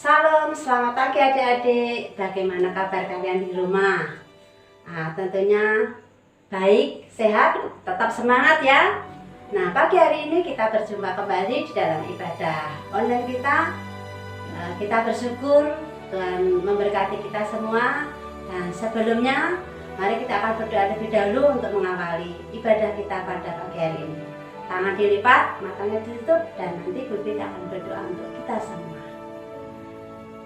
Salam, selamat pagi adik-adik. Bagaimana kabar kalian di rumah? Tentunya baik, sehat, tetap semangat ya. Nah, pagi hari ini kita berjumpa kembali di dalam ibadah online kita. Kita bersyukur Tuhan memberkati kita semua. Dan sebelumnya, mari kita akan berdoa lebih dahulu untuk mengawali ibadah kita pada pagi hari ini. Tangan dilipat, matanya ditutup, dan nanti Bu Pit akan berdoa untuk kita semua.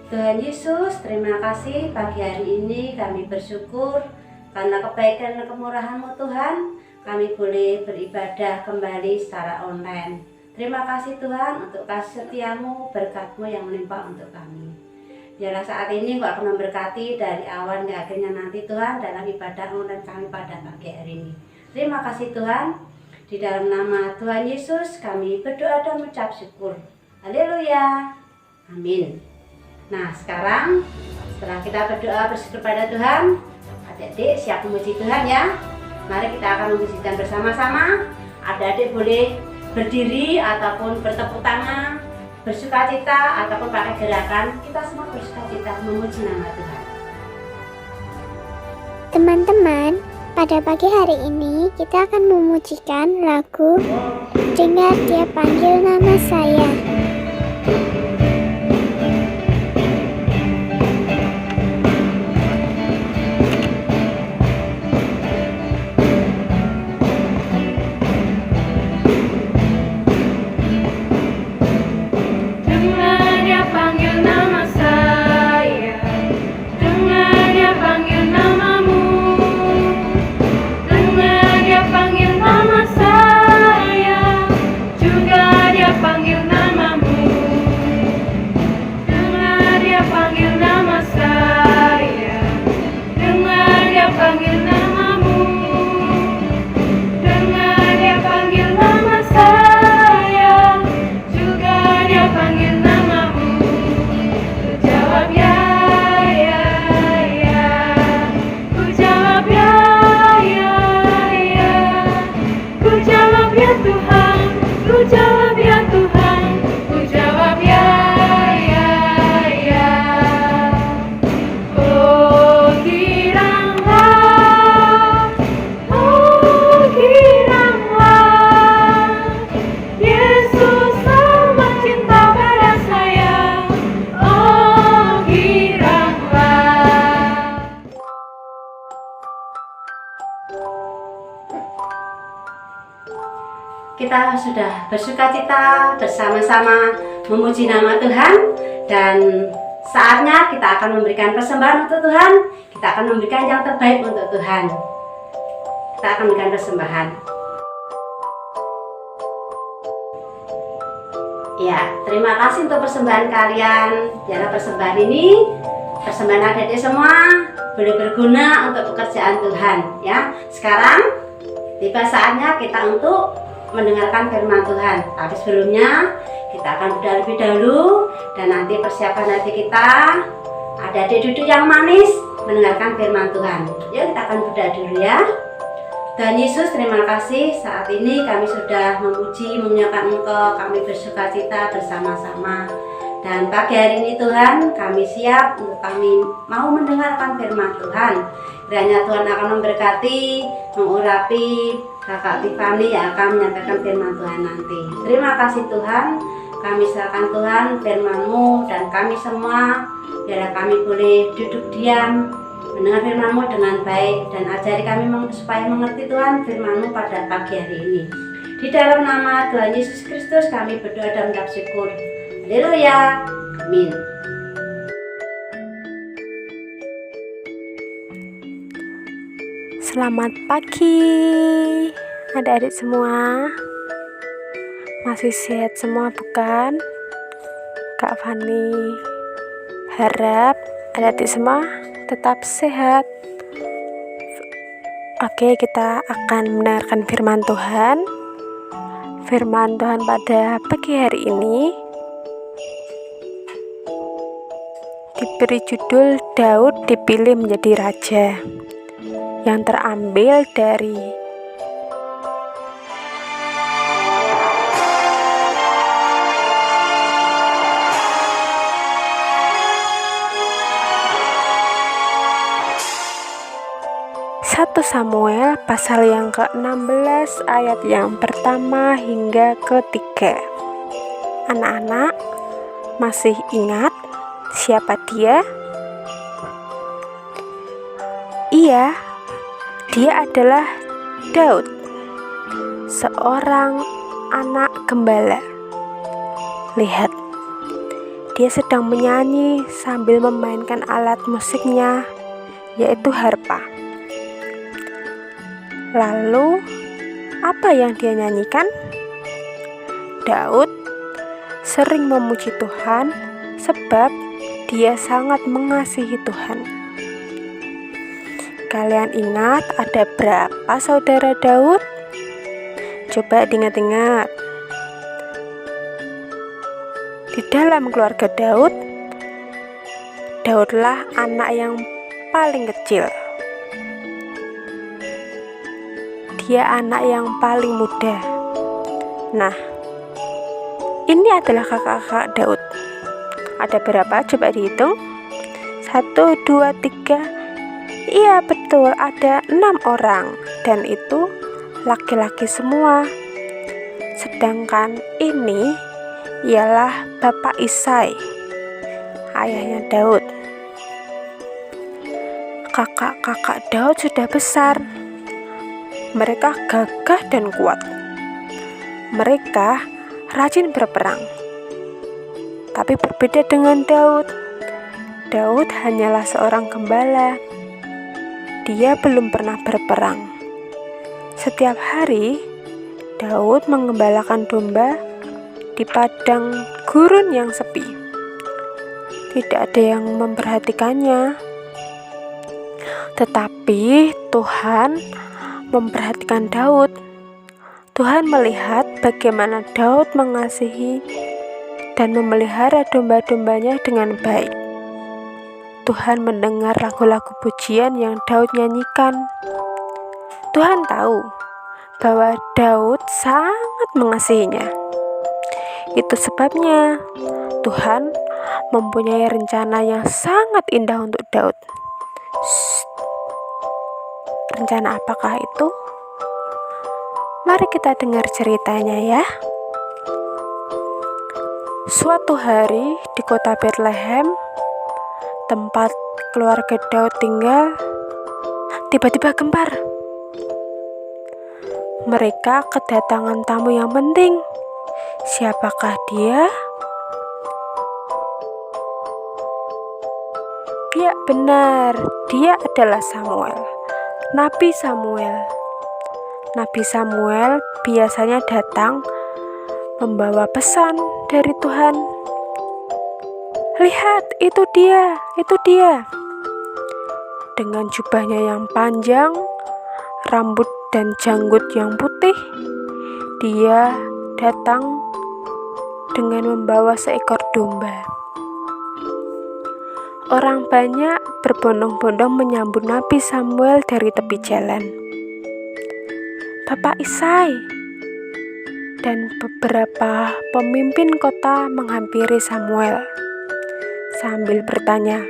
Tuhan Yesus, terima kasih pagi hari ini kami bersyukur karena kebaikan dan kemurahan-Mu Tuhan, kami boleh beribadah kembali secara online. Terima kasih Tuhan untuk kasih setia-Mu, berkat-Mu yang menimpa untuk kami. Biarlah saat ini Engkau akan memberkati dari awal hingga akhirnya nanti Tuhan dalam ibadah online kami pada pagi hari ini. Terima kasih Tuhan, di dalam nama Tuhan Yesus kami berdoa dan mengucap syukur. Haleluya, amin. Nah, sekarang setelah kita berdoa bersyukur pada Tuhan, adik-adik siap memuji Tuhan ya. Mari kita akan memujikan bersama-sama. Adik-adik boleh berdiri ataupun bertepuk tangan, bersukacita ataupun pakai gerakan. Kita semua bersukacita memuji nama Tuhan. Teman-teman, pada pagi hari ini kita akan memujikan lagu Dengar Dia Panggil Nama Saya. Kita sudah bersukacita bersama-sama memuji nama Tuhan, dan saatnya kita akan memberikan persembahan untuk Tuhan. Kita akan memberikan yang terbaik untuk Tuhan. Kita akan memberikan persembahan. Ya, terima kasih untuk persembahan kalian. Biarlah persembahan ini, persembahan adik-adik semua boleh berguna untuk pekerjaan Tuhan ya. Sekarang tiba saatnya kita untuk mendengarkan firman Tuhan. Tapi sebelumnya kita akan berdoa lebih dahulu, dan nanti persiapan hati kita, adik-adik duduk yang manis mendengarkan firman Tuhan. Yuk kita akan berdoa dulu ya. Tuhan Yesus, terima kasih saat ini kami sudah memuji, memuliakan Engkau, kami bersukacita bersama-sama. Dan pagi hari ini Tuhan, kami siap untuk kami mau mendengarkan firman Tuhan. Kiranya Tuhan akan memberkati, mengurapi Kakak Tiffany yang akan menyampaikan firman Tuhan nanti. Terima kasih Tuhan, kami serahkan Tuhan firman-Mu, dan kami semua biarlah kami boleh duduk diam mendengar firman-Mu dengan baik, dan ajari kami supaya mengerti Tuhan firman-Mu pada pagi hari ini. Di dalam nama Tuhan Yesus Kristus kami berdoa dan mengucap syukur. Haleluya, amin. Selamat pagi adik-adik semua. Masih sehat semua bukan? Kak Fani harap adik-adik semua tetap sehat. Oke, kita akan mendengarkan firman Tuhan. Firman Tuhan pada pagi hari ini diberi judul Daud dipilih menjadi raja, yang terambil dari 1 Samuel pasal yang ke-16 ayat yang pertama hingga ketiga. Anak-anak masih ingat siapa dia? Iya, dia adalah Daud, seorang anak gembala. Lihat, dia sedang menyanyi sambil memainkan alat musiknya, yaitu harpa. Lalu, apa yang dia nyanyikan? Daud sering memuji Tuhan sebab dia sangat mengasihi Tuhan. Kalian ingat ada berapa saudara Daud? Coba diingat-ingat. Di dalam keluarga Daud, Daudlah anak yang paling kecil. Dia anak yang paling muda. Nah, ini adalah kakak-kakak Daud. Ada berapa? Coba dihitung. 1, 2, 3. Iya, betul, ada 6 orang. Dan itu laki-laki semua. Sedangkan ini ialah Bapak Isai, ayahnya Daud. Kakak-kakak Daud sudah besar. Mereka gagah dan kuat. Mereka rajin berperang. Tapi berbeda dengan Daud. Daud hanyalah seorang gembala. Dia belum pernah berperang. Setiap hari, Daud mengembalakan domba di padang gurun yang sepi. Tidak ada yang memperhatikannya. Tetapi Tuhan memperhatikan Daud. Tuhan melihat bagaimana Daud mengasihi dan memelihara domba-dombanya dengan baik. Tuhan mendengar lagu-lagu pujian yang Daud nyanyikan. Tuhan tahu bahwa Daud sangat mengasihinya. Itu sebabnya Tuhan mempunyai rencana yang sangat indah untuk Daud. Rencana apakah itu? Mari kita dengar ceritanya ya. Suatu hari di kota Bethlehem, tempat keluarga Daud tinggal, tiba-tiba gempar. Mereka kedatangan tamu yang penting. Siapakah dia? Ya benar, dia adalah Samuel. Nabi Samuel. Nabi Samuel biasanya datang membawa pesan dari Tuhan. Lihat, itu dia. Dengan jubahnya yang panjang, rambut dan janggut yang putih, dia datang dengan membawa seekor domba. Orang banyak berbondong-bondong menyambut Nabi Samuel dari tepi jalan. Bapak Isai dan beberapa pemimpin kota menghampiri Samuel sambil bertanya,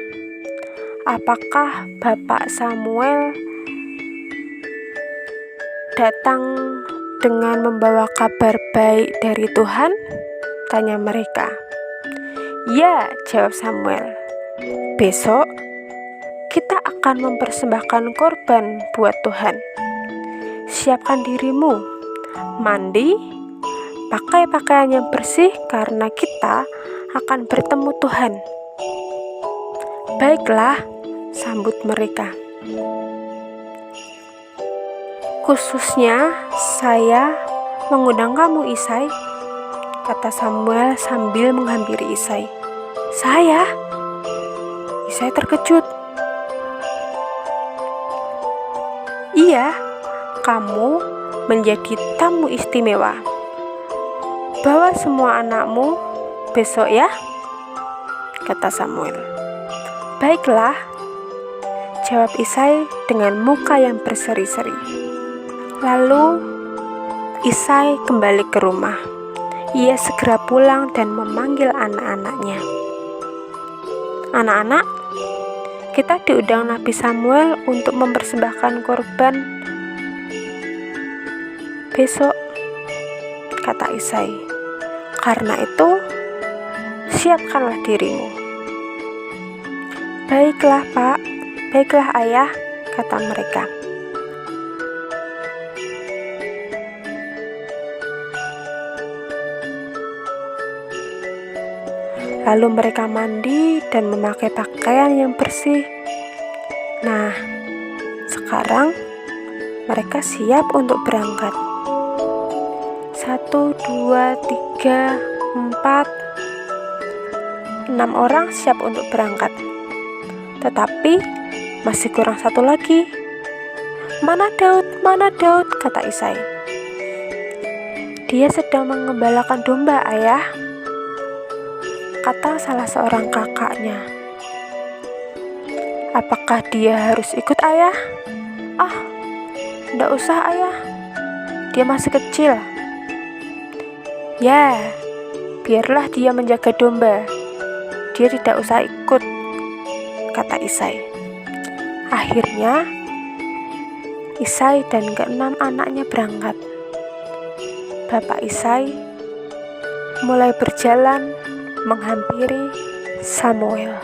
apakah Bapak Samuel datang dengan membawa kabar baik dari Tuhan? Tanya mereka. Ya, jawab Samuel. Besok kita akan mempersembahkan korban buat Tuhan. Siapkan dirimu, mandi, pakai pakaian yang bersih karena kita akan bertemu Tuhan. Baiklah, sambut mereka. Khususnya saya mengundang kamu, Isai, kata Samuel sambil menghampiri Isai. Saya? Isai terkejut. Iya, kamu menjadi tamu istimewa. Bawa semua anakmu besok ya, kata Samuel. Baiklah, jawab Isai dengan muka yang berseri-seri. Lalu Isai kembali ke rumah. Ia segera pulang dan memanggil anak-anaknya. Anak-anak, kita diundang Nabi Samuel untuk mempersembahkan korban besok, kata Isai. Karena itu, siapkanlah dirimu. Baiklah, Pak. Baiklah, Ayah, kata mereka. Lalu mereka mandi dan memakai pakaian yang bersih. Nah, sekarang mereka siap untuk berangkat. 1, 2, 3, 4, 6 orang siap untuk berangkat. Tetapi masih kurang 1 lagi. Mana Daud? Mana Daud? Kata Isai. Dia sedang mengembalakan domba, Ayah, kata salah seorang kakaknya. Apakah dia harus ikut, Ayah? Ah, tidak usah, Ayah. Dia masih kecil. Ya, biarlah dia menjaga domba. Dia tidak usah ikut, kata Isai. Akhirnya, Isai dan ke-6 anaknya berangkat. Bapak Isai mulai berjalan menghampiri Samuel.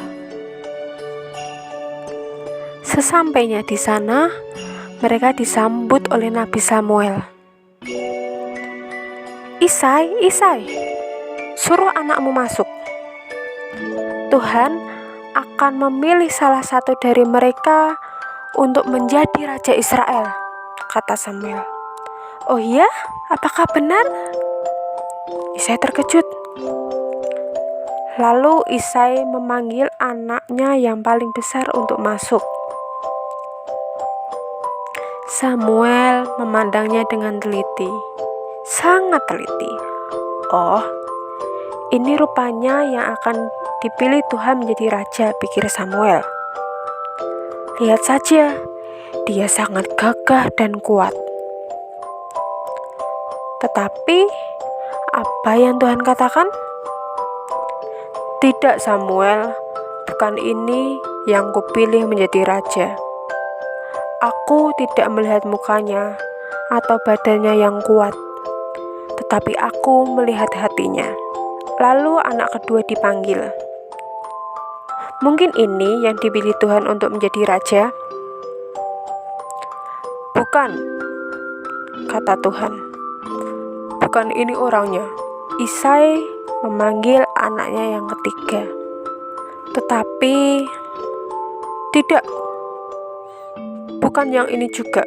Sesampainya di sana, mereka disambut oleh Nabi Samuel. Isai, suruh anakmu masuk. Tuhan akan memilih salah satu dari mereka untuk menjadi Raja Israel, kata Samuel. Oh iya, apakah benar? Isai terkejut. Lalu Isai memanggil anaknya yang paling besar untuk masuk. Samuel memandangnya dengan teliti, sangat teliti. Oh, ini rupanya yang akan dipilih Tuhan menjadi raja, pikir Samuel. Lihat saja, dia sangat gagah dan kuat. Tetapi, apa yang Tuhan katakan? Tidak, Samuel, bukan ini yang kupilih menjadi raja. Aku tidak melihat mukanya atau badannya yang kuat, tetapi aku melihat hatinya. Lalu anak kedua dipanggil. Mungkin ini yang dipilih Tuhan untuk menjadi raja? Bukan, kata Tuhan. Bukan ini orangnya. Isai memanggil anaknya yang ketiga. Tetapi tidak, bukan yang ini juga.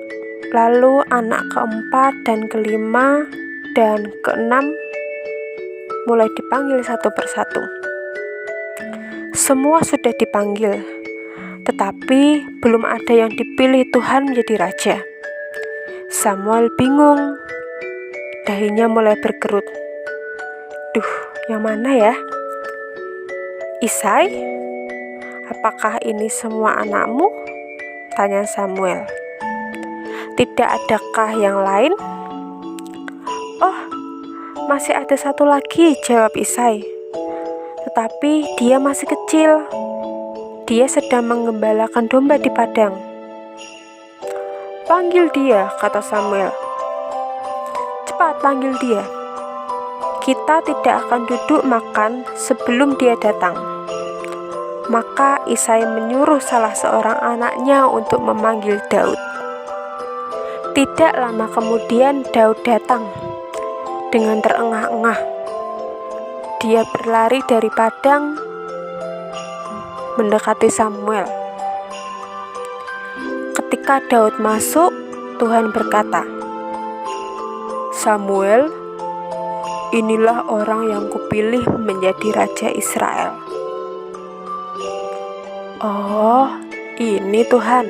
Lalu anak keempat dan kelima dan keenam mulai dipanggil satu persatu. Semua sudah dipanggil, tetapi belum ada yang dipilih Tuhan menjadi raja. Samuel bingung, dahinya mulai berkerut. Duh, yang mana ya? Isai, apakah ini semua anakmu? Tanya Samuel. Tidak adakah yang lain? Oh, masih ada satu lagi, jawab Isai. Tetapi dia masih kecil. Dia sedang menggembalakan domba di padang. Panggil dia, kata Samuel. Cepat panggil dia. Kita tidak akan duduk makan sebelum dia datang. Maka Isai menyuruh salah seorang anaknya untuk memanggil Daud. Tidak lama kemudian Daud datang dengan terengah-engah. Dia berlari dari padang mendekati Samuel. Ketika Daud masuk, Tuhan berkata, Samuel, inilah orang yang kupilih menjadi Raja Israel. Oh, ini Tuhan,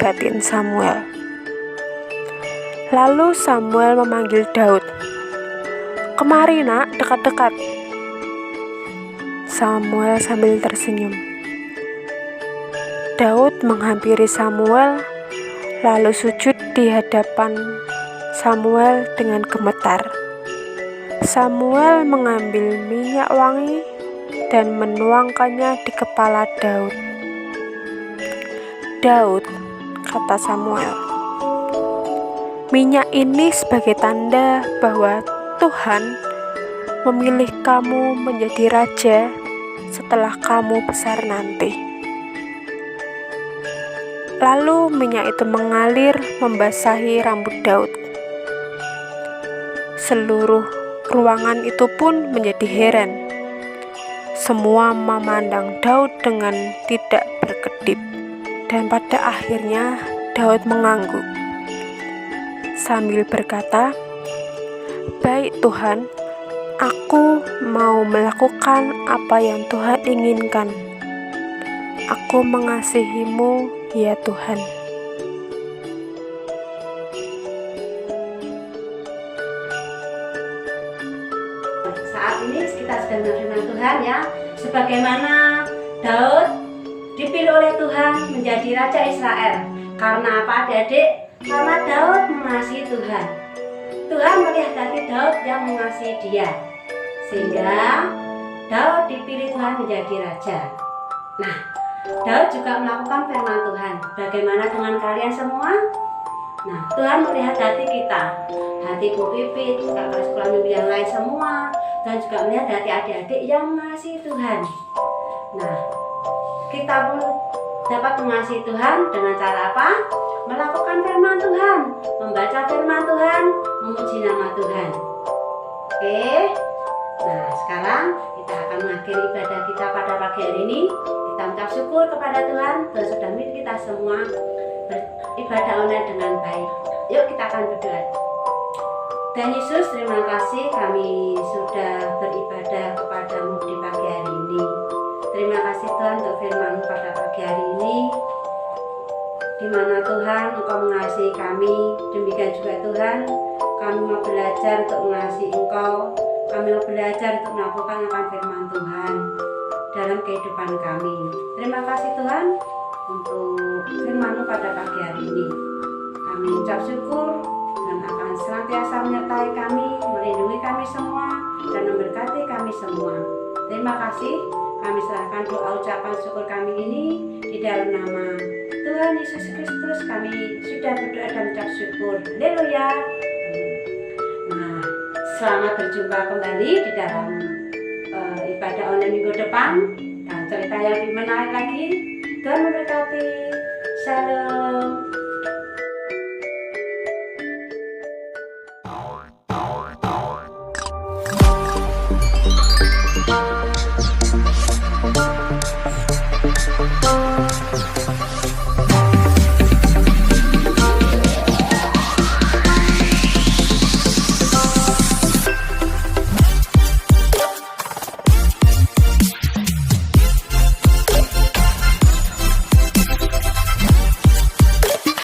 batin Samuel. Lalu Samuel memanggil Daud. Kemari nak, dekat-dekat. Samuel sambil tersenyum. Daud menghampiri Samuel, lalu sujud di hadapan Samuel dengan gemetar. Samuel mengambil minyak wangi, dan menuangkannya di kepala Daud. "Daud," kata Samuel, "minyak ini sebagai tanda bahwa Tuhan memilih kamu menjadi raja setelah kamu besar nanti." Lalu minyak itu mengalir membasahi rambut Daud. Seluruh ruangan itu pun menjadi heran. Semua memandang Daud dengan tidak berkedip. Dan pada akhirnya Daud mengangguk sambil berkata, "Baik Tuhan, aku mau melakukan apa yang Tuhan inginkan. Aku mengasihi-Mu, ya Tuhan." Saat ini kita sedang mendengar Tuhan ya, sebagaimana Daud dipilih oleh Tuhan menjadi Raja Israel. Karena apa adik-adik? Karena Daud mengasihi Tuhan. Tuhan melihat hati Daud yang mengasihi dia, sehingga Daud dipilih Tuhan menjadi Raja. Nah, Daud juga melakukan firman Tuhan. Bagaimana dengan kalian semua? Nah, Tuhan melihat hati kita, hati Bu Pipit, kakak sekolah minggu yang lain semua, dan juga melihat hati adik-adik yang mengasihi Tuhan. Nah, kita pun dapat mengasihi Tuhan dengan cara apa? Melakukan firman Tuhan, membaca firman Tuhan, memuji nama Tuhan. Oke. Nah, sekarang kita akan mengakhiri ibadah kita pada pagi hari ini. Kita mengucap syukur kepada Tuhan dan sudah milik kita semua beribadah online dengan baik. Yuk kita akan berdoa. Dan Yesus, terima kasih kami sudah beribadah kepadamu di pagi hari ini. Terima kasih Tuhan untuk firman-Mu pada pagi hari ini, di mana Tuhan Engkau mengasihi kami. Demikian juga Tuhan, kami mau belajar untuk mengasihi Engkau. Kami mau belajar untuk melakukan akan firman Tuhan dalam kehidupan kami. Terima kasih Tuhan untuk firman-Mu pada pagi hari ini. Kami ucap syukur dan akan senantiasa menyertai kami, melindungi kami semua, dan memberkati kami semua. Terima kasih. Kami serahkan doa ucapan syukur kami ini di dalam nama Tuhan Yesus Kristus. Kami sudah berdoa dan ucap syukur. Haleluya. Nah, selamat berjumpa kembali di dalam ibadah online minggu depan dan cerita yang lebih menarik lagi. Tuhan memberkati. Shalom.